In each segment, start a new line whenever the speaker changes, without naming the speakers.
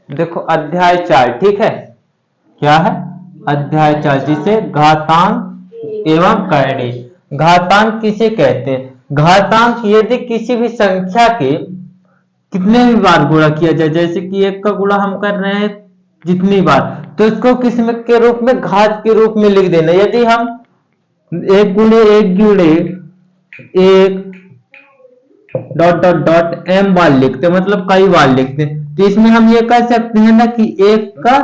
देखो अध्याय 4, ठीक है, क्या है अध्याय 4, जिसे घातांक एवं करणी। घातांक किसे कहते हैं? घातांक यदि किसी भी संख्या के कितने भी बार गुणा किया जाए, जैसे कि 1 का गुणा हम कर रहे हैं जितनी बार, तो इसको किस में के रूप में, घात के रूप में लिख देना। यदि हम 1 गुणे 1 गुणे 1 डॉट डॉट डॉट m बार लिखते, मतलब कई बार लिखते, तो इसमें हम ये कह सकते हैं ना कि 1 का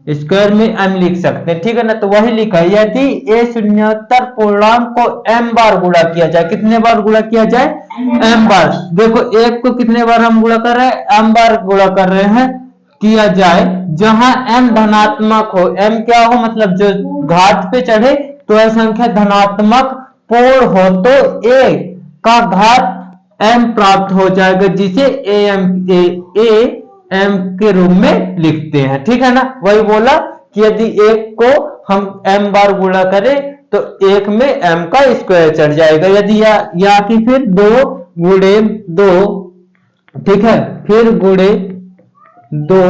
स्क्वायर में m लिख सकते हैं, ठीक है ना। तो वही लिखा है, यदि a शून्योत्तर पूर्णांक को m बार गुणा किया जाए, कितने बार गुणा किया जाए, m बार। देखो 1 को कितने बार हम गुणा कर रहे हैं, m बार गुणा कर रहे हैं, किया जाए जहां m धनात्मक हो, m क्या हो मतलब जो घात पे चढ़े तो यह संख्या धनात्मक पूर्ण हो, तो a का घात m प्राप्त हो जाएगा, जिसे am के रूप में लिखते हैं, ठीक है ना। वही बोला कि यदि 1 को हम m बार गुणा करें तो 1 में m का स्क्वायर चढ़ जाएगा। यदि या कि फिर 2 गुणे 2, ठीक है, फिर गुणे 2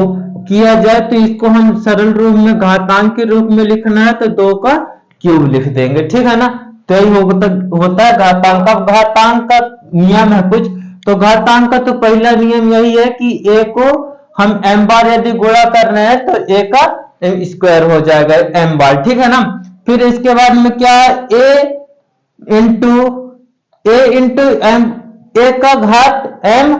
किया जाए तो इसको हम सरल रूप में घातांक के रूप में लिखना है तो 2 का क्यूब लिख देंगे, ठीक है ना। तो यही होता है घातांक का। घातांक का नियम है कुछ, तो घातांक का तो पहला नियम यही है कि a को हम m बार यदि गुणा कर रहे हैं तो a का स्क्वायर हो जाएगा m बार, ठीक है ना। फिर इसके बाद में क्या है, a इंटू m, a का घात m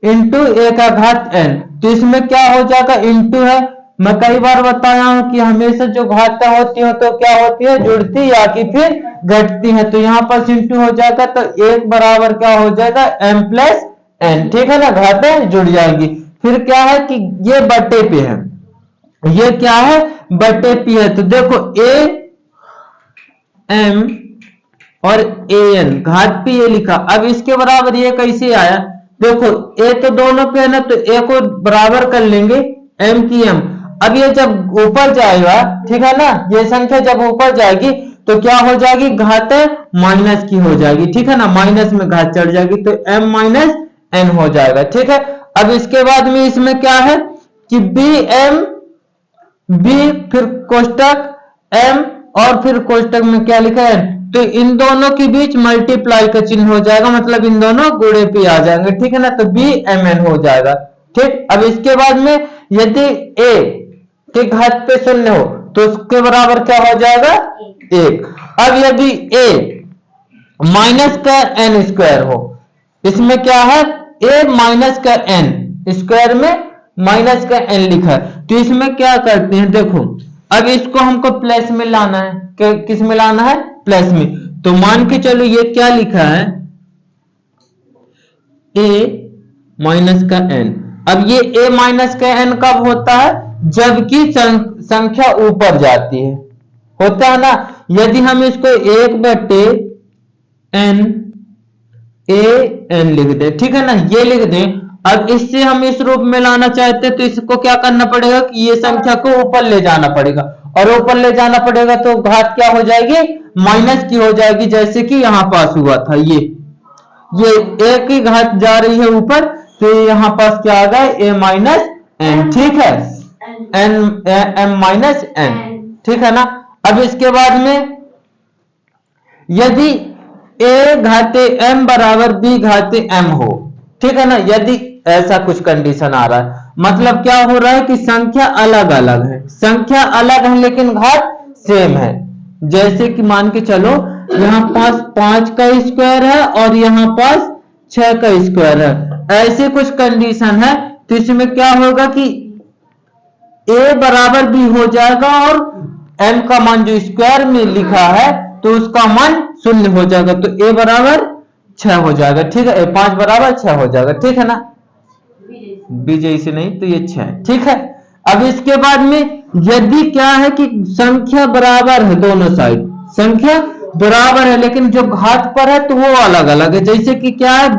इंटू a का घात n, तो इसमें क्या हो जाएगा, इंटू है। मैं कई बार बताया हूं कि हमेशा जो घातें होती है तो क्या होती है, जुड़ती या कि फिर घटती है, तो यहाँ पर इंटू हो जाएगा तो 1 बराबर क्या हो जाएगा, m प्लस n, ठीक है ना, घातें जुड़ जाएंगी। फिर क्या है कि ये बटे पे है, ये क्या है बटे p है, तो देखो a m और an घात पे ये लिखा। अब इसके बराबर ये कैसे आया, देखो a तो दोनों पे है ना, तो a को बराबर कर लेंगे m की m। अब ये जब ऊपर जाएगा, ठीक है ना, ये संख्या जब ऊपर जाएगी तो क्या हो जाएगी, घात माइनस की हो जाएगी, ठीक है ना, माइनस में घात चढ़ जाएगी तो m माइनस n हो जाएगा, ठीक है। अब इसके बाद में इसमें क्या है कि b फिर कोष्टक m और फिर कोष्टक में क्या लिखा है, तो इन दोनों के बीच मल्टीप्लाई का चिन्ह हो जाएगा, मतलब इन दोनों गुणे पे आ जाएंगे, ठीक है ना, तो b mn हो जाएगा, ठीक। अब इसके बाद में यदि a के घात पे 0 हो तो उसके बराबर क्या हो जाएगा, 1। अब यदि a माइनस का n स्क्वायर हो, इसमें क्या है a माइनस का n स्क्वायर में माइनस का n लिखा है, तो इसमें क्या करते हैं, देखो अब इसको हमको प्लस में लाना है, किस में लाना है, प्लस में। तो मान के चलो ये क्या लिखा है, a माइनस का n। अब ये a माइनस का n कब होता है, जबकि संख्या ऊपर जाती है, होता है ना। यदि हम इसको 1 बटे n a n लिख दे, ठीक है ना, ये लिख दें। अब इससे हम इस रूप में लाना चाहते हैं तो इसको क्या करना पड़ेगा कि ये संख्या को ऊपर ले जाना पड़ेगा, और ऊपर ले जाना पड़ेगा तो घात क्या हो जाएगी, माइनस की हो जाएगी, जैसे कि यहां पास हुआ था, ये a की घात जा रही है ऊपर, तो यहां पास क्या आ गया, a माइनस n, ठीक है, m माइनस n, ठीक है ना। अब इसके बाद में यदि a घाते m बराबर b घाते m हो, ठीक है ना, यदि ऐसा कुछ कंडीशन आ रहा है, मतलब क्या हो रहा है कि संख्या अलग अलग है, संख्या अलग है लेकिन घात सेम है। जैसे कि मान के चलो यहाँ पास 5 का स्क्वायर है और यहाँ पास 6 का स्क्वायर है, ऐसे कुछ कंडीशन है, तो इसमें क्या होगा कि a बराबर b हो जाएगा और m का मान जो स्क्वायर में लिखा है तो उसका मान 0 हो जाएगा, तो a बराबर 6 हो जाएगा, ठीक है, 5 बराबर 6 हो जाएगा, ठीक है ना, b जैसे नहीं तो ये 6, ठीक है। अब इसके बाद में यदि क्या है कि संख्या बराबर है, दोनों साइड संख्या बराबर है लेकिन जो घात पर है तो वो अलग अलग है, जैसे कि क्या है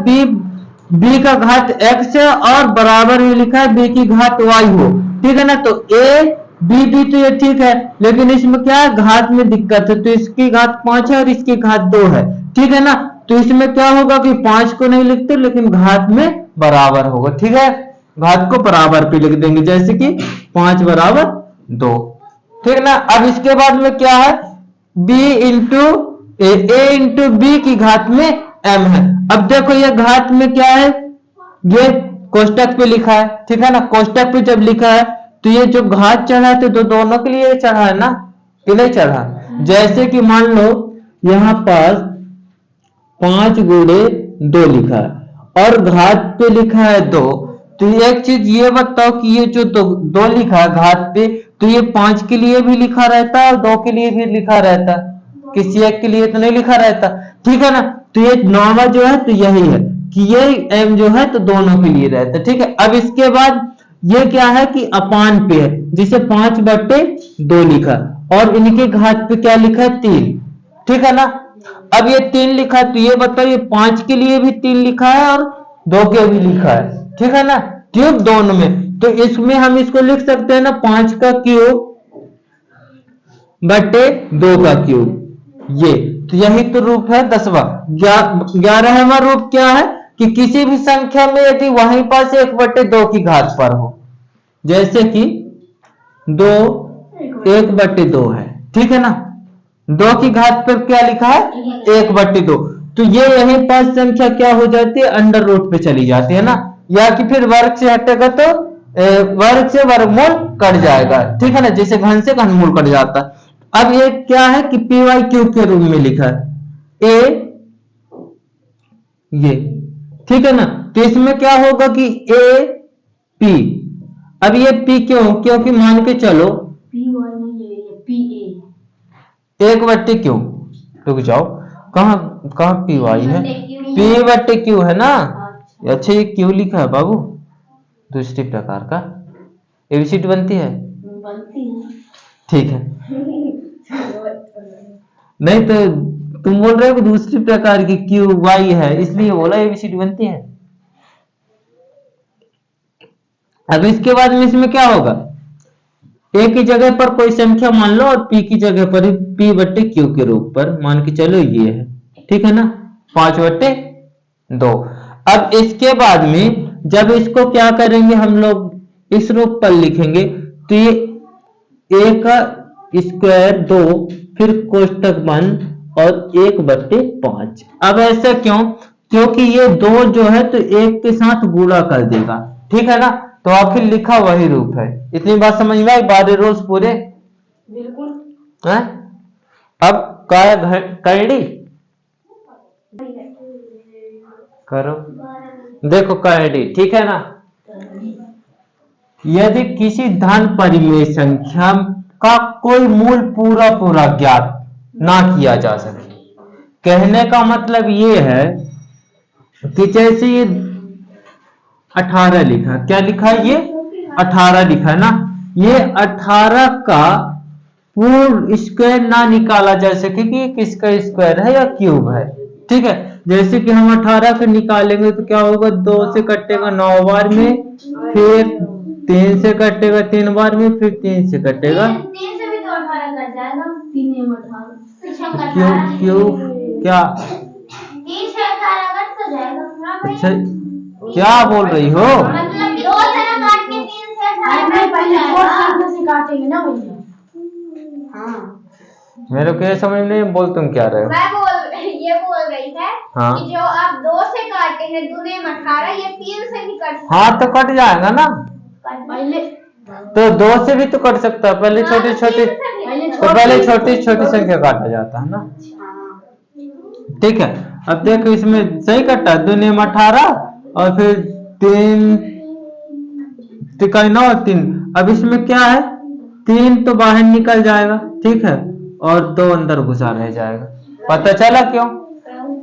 b का घात x है और बराबर में लिखा है b की घात y हो, ठीक है ना, तो a b तो ये ठीक है, लेकिन इसमें क्या है घात में दिक्कत है, तो इसकी घात 5 है और इसकी घात 2 है, ठीक है ना। तो इसमें क्या होगा कि 5 को नहीं लिखते लेकिन घात में बराबर होगा, ठीक है। घात को बराबर पे लिख देंगे, जैसे कि 5 बराबर 2। ठीक ना। अब इसके बाद में क्या है, b इंटू ए इंटू बी की घात में m है। अब देखो ये घात में क्या है, ये कोष्टक पे लिखा है, ठीक है ना। कोष्टक पे जब लिखा है तो ये जो घात चढ़ा है तो दोनों के लिए चढ़ा है ना, कि नहीं चढ़ा। जैसे कि मान लो यहां पास 5 गुणे 2 लिखा है और घात पे लिखा है 2, तो एक चीज ये बताओ कि ये जो दो लिखा है घात पे, तो ये 5 के लिए भी लिखा रहता है और 2 के लिए भी लिखा रहता है, किसी एक के लिए तो नहीं लिखा रहता, ठीक है ना। तो ये नॉर्मल जो है तो यही है कि ये m जो है तो दोनों के लिए रहता है, ठीक है। अब इसके बाद ये क्या है कि अपान पे है, जिसे 5/2 लिखा और इनके घात पे क्या लिखा है 3, ठीक है ना। अब ये 3 लिखा है तो ये बताओ ये 5 के लिए भी 3 लिखा है और 2 के भी लिखा है, ठीक है ना, क्यूब दोनों में। तो इसमें हम इसको लिख सकते हैं ना 5 का क्यूब बटे 2 का क्यूब, ये तो यही तो रूप है 10वां। 11वां रूप क्या है कि किसी भी संख्या में यदि वहीं पास 1/2 की घात पर हो, जैसे कि 2 1/2 है, ठीक है ना। 2 की घात पर क्या लिखा है 1/2, तो ये यहीं पास संख्या क्या हो जाती है, अंडर रूट पे चली जाती है ना, या कि फिर वर्ग से हटेगा तो वर्ग से वर्गमूल कट जाएगा, ठीक है ना, जैसे घन से घनमूल कट जाता है। अब ये क्या है कि पी वाई क्यूब के रूप में लिखा है ए, ये ठीक है ना। तो इसमें क्या होगा कि ए पी, अब ये पी क्यों, क्योंकि मान के चलो एक बट्टे क्यू, रुक जाओ कहां कहां पी वाई है, पी बट्टे क्यू है ना। अच्छा ये क्यू लिखा है बाबू, दूसरी प्रकार का एबीसीडी बनती है, ठीक है। नहीं तो तुम बोल रहे हो कि दूसरी प्रकार की क्यू वाई है, इसलिए बोला एबीसीडी बनती है। अब इसके बाद में इसमें क्या होगा, ए की जगह पर कोई संख्या मान लो और पी की जगह पर p/q के रूप पर मान के चलो ये है, ठीक है ना, 5/2। अब इसके बाद में जब इसको क्या करेंगे हम लोग इस रूप पर लिखेंगे, तो ये a का स्क्वायर 2 फिर कोष्टक बंद और 1/5। अब ऐसा क्यों, क्योंकि ये 2 जो है तो 1 के साथ गुणा कर देगा, ठीक है ना। तो आखिर लिखा वही रूप है। इतनी बात समझ में आई, 12 रूल्स पूरे बिल्कुल है। अब करड़ी करो, देखो करड़ी, ठीक है ना। यदि किसी धन परिमेय संख्या का कोई मूल पूरा ज्ञात ना किया जा सके, कहने का मतलब ये है कि जैसे ये 18 लिखा, क्या लिखा है ये 18 लिखा है ना, ये 18 का पूर्ण स्क्वायर ना निकाला जा सके कि किसका स्क्वायर है या क्यूब है, ठीक है। जैसे कि हम 18 का निकालेंगे तो क्या होगा, 2 से कटेगा 9 बार में, फिर 3 से कटेगा 3 बार में, फिर 3 से कटेगा, 3 से भी तो 18 कट जाएगा, 3 में 18 क्यों क्यों क्या 3 से 18 कट तो जाएगा। अच्छा क्या बोल रही हो, मतलब 2 से ना काट के 3 से 18 पहले छोटे से काटेंगे ना भैया। हाँ मेरे को ये समझ नहीं बोल तुम क्या रहे हो। मैं ये बोल रही है हाँ? कि जो आप 2 से काटे हैं 2 में 18, ये 3 से भी कट, हाँ तो कट जाएगा ना, पहले तो 2 से भी तो कट सकता है, पहले छोटी छोटी तो पहले छोटी छोटी संख्या काटा जाता है ना, ठीक है। अब देखो इसमें सही कटा, 2 में 18 और फिर 3 9 और 3। अब इसमें क्या है, 3 तो बाहर निकल जाएगा, ठीक है, और 2 अंदर घुसा रह जाएगा। पता चला क्यों,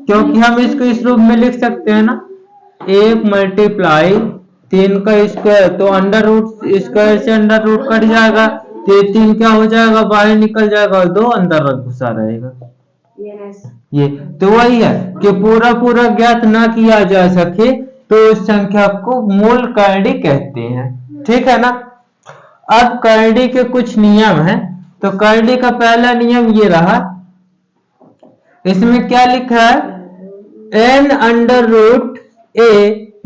क्योंकि हम इसको इस रूप में लिख सकते हैं ना, 1 मल्टीप्लाई 3 का स्क्वायर, तो अंडर रूट स्क्वायर से अंडर रूट कट जाएगा, तो 3 क्या हो जाएगा बाहर निकल जाएगा और 2 अंदर घुसा रहेगा। ये तो वही है कि पूरा ज्ञात ना किया जा सके तो उस संख्या को मूल करड़ी कहते हैं, ठीक है ना। अब करड़ी के कुछ नियम हैं, तो करड़ी का पहला नियम ये रहा, इसमें क्या लिखा है, n अंडर रूट a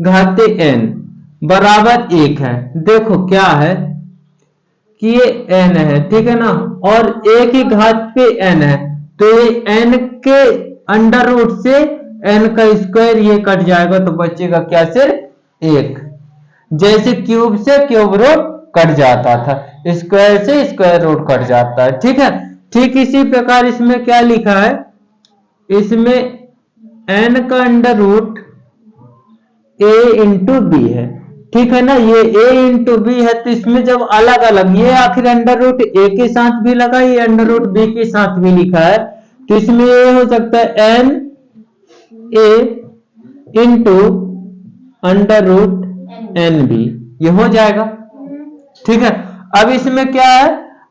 घाते n बराबर 1 है। देखो क्या है कि ये n है, ठीक है ना, और a की घात पे n है, तो ये n के अंडर रूट से n का स्क्वायर ये कट जाएगा, तो बचेगा क्या, सिर्फ 1। जैसे क्यूब से क्यूब रूट कट जाता था, स्क्वायर से स्क्वायर रूट कट जाता है, ठीक है। ठीक इसी प्रकार इसमें क्या लिखा है, इसमें n का under root a into b है, ठीक है ना, ये a इंटू बी है, तो इसमें जब अलग अलग ये आखिर अंडर रूट a के साथ भी लगा, ये अंडर रूट b के साथ भी लिखा है, तो इसमें ये हो सकता है n a into under root n b, ये हो जाएगा, ठीक है। अब इसमें क्या है,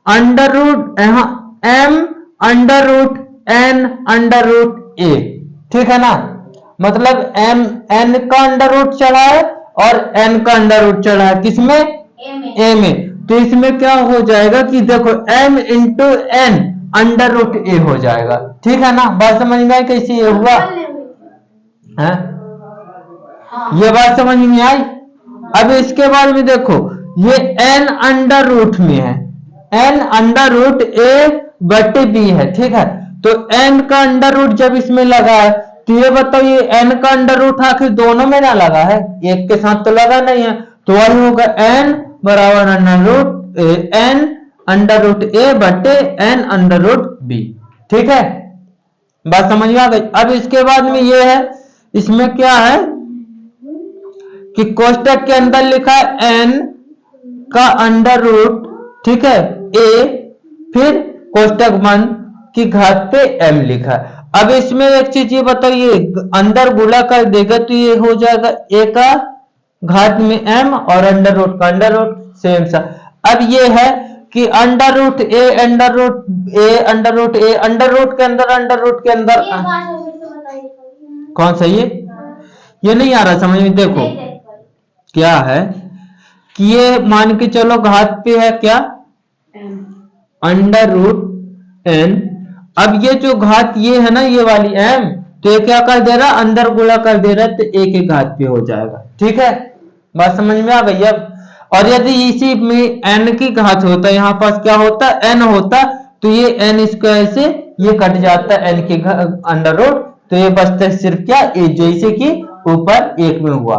under root m under root n under root a, ठीक है ना, मतलब n का अंडर रूट चढ़ा है और n का अंडर रूट चढ़ा है, किसमें, a में, तो इसमें क्या हो जाएगा कि देखो m into n under root a हो जाएगा, ठीक है ना। बात समझ में आई कैसे ये हुआ है, ये बात समझ में आई। अब इसके बाद में देखो ये n अंडर रूट में है, n अंडर रूट a बटे b है, ठीक है, तो n का अंडर रूट जब इसमें लगा है, तो ये बताओ ये n का अंडर रूट आखिर दोनों में ना लगा है, एक के साथ तो लगा नहीं है, तो वही होगा n बराबर under root n under root a बटे n अंडर रूट b, ठीक है, बात समझ में आ गई। अब इसके बाद में ये है, इसमें क्या है कि कोष्टक के अंदर लिखा है n का अंडर रूट, ठीक है, a, फिर कोष्टक बंद की घात पे m लिखा है। अब इसमें एक चीज ये बताइए, अंदर गुणा कर देगा तो ये हो जाएगा a का घात में m और अंडर रूट का अंडर रूट सेम सा। अब ये है कि under root a under root a under root a under root के अंदर कौन सा ये नहीं आ रहा समझ में। देखो क्या है कि ये मान के चलो घात पे है क्या, अंडर रूट n। अब ये जो घात ये है ना, ये वाली m, तो ये क्या कर दे रहा, अंदर गुणा कर दे रहा है, तो a के घात पे हो जाएगा, ठीक है, बात समझ में आ गई। अब और यदि इसी में n की घात होता, यहाँ पास क्या होता, n होता, तो ये n स्क्वायर से ये कट जाता है n के अंडर रूट, तो ये बचता है सिर्फ क्या, a, जैसे कि ऊपर 1 में हुआ,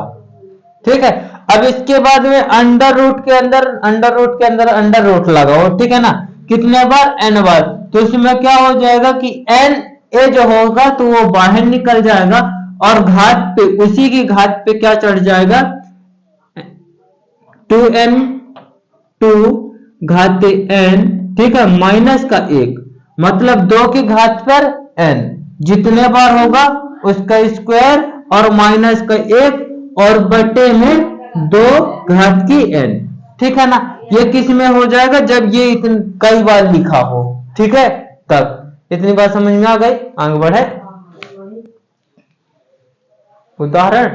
ठीक है। अब इसके बाद में अंडर रूट के अंदर अंडर रूट लगाओ, ठीक है ना, कितने बार, n बार, तो इसमें क्या हो जाएगा कि n a जो होगा तो वो बाहर निकल जाएगा, और घात पे उसी की घात पे क्या चढ़ जाएगा, 2n 2 घात n, ठीक है, माइनस का 1, मतलब 2 की घात पर n, जितने बार होगा उसका स्क्वायर और माइनस का 1 और बटे में 2 घात की n, ठीक है ना। ये किस में हो जाएगा, जब ये कई बार लिखा हो, ठीक है, तब। इतनी बात समझ में आ गई, आगे बढ़े। उदाहरण